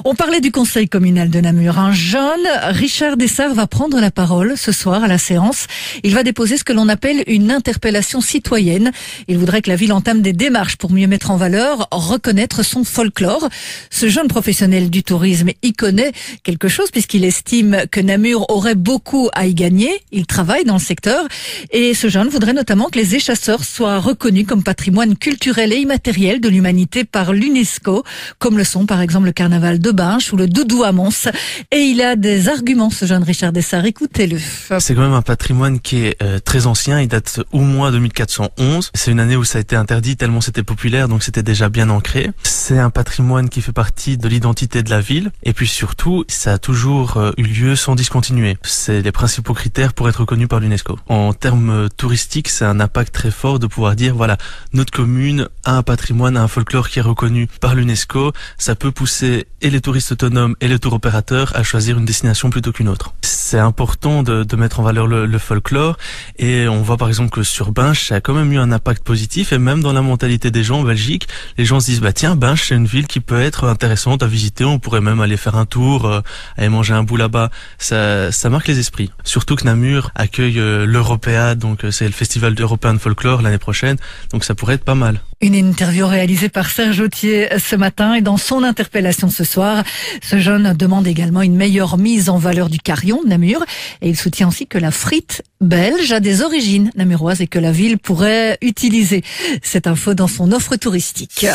On parlait du conseil communal de Namur. Un jeune, Richard Dessart, va prendre la parole ce soir à la séance. Il va déposer ce que l'on appelle une interpellation citoyenne. Il voudrait que la ville entame des démarches pour mieux mettre en valeur, reconnaître son folklore. Ce jeune professionnel du tourisme y connaît quelque chose puisqu'il estime que Namur aurait beaucoup à y gagner. Il travaille dans le secteur et ce jeune voudrait notamment que les échasseurs soient reconnus comme patrimoine culturel et immatériel de l'humanité par l'UNESCO, comme le sont par exemple le carnaval de Binche ou le doudou à Mons. Et il a des arguments, ce jeune Richard Dessart. Écoutez-le. C'est quand même un patrimoine qui est très ancien. Il date au moins de 1411. C'est une année où ça a été interdit tellement c'était populaire, donc c'était déjà bien ancré. C'est un patrimoine qui fait partie de l'identité de la ville. Et puis surtout, ça a toujours eu lieu sans discontinuer. C'est les principaux critères pour être reconnu par l'UNESCO. En termes touristiques, c'est un impact très fort de pouvoir dire, voilà, notre commune a un patrimoine, a un folklore qui est reconnu par l'UNESCO. Ça peut pousser et les touristes autonomes et les tour opérateurs à choisir une destination plutôt qu'une autre. C'est important de mettre en valeur le folklore et on voit par exemple que sur Binche, ça a quand même eu un impact positif et même dans la mentalité des gens en Belgique, les gens se disent, bah tiens, Binche, c'est une ville qui peut être intéressante à visiter, on pourrait même aller faire un tour, aller manger un bout là-bas. Ça marque les esprits. Surtout que Namur accueille l'Européade, donc c'est le festival européen de folklore l'année prochaine, donc ça pourrait être pas mal. Une interview réalisée par Serge Autier ce matin et dans son interpellation ce soir, ce jeune demande également une meilleure mise en valeur du carillon de Namur et il soutient aussi que la frite belge a des origines namuroises et que la ville pourrait utiliser cette info dans son offre touristique.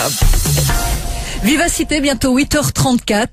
Vivacité, bientôt 8h34.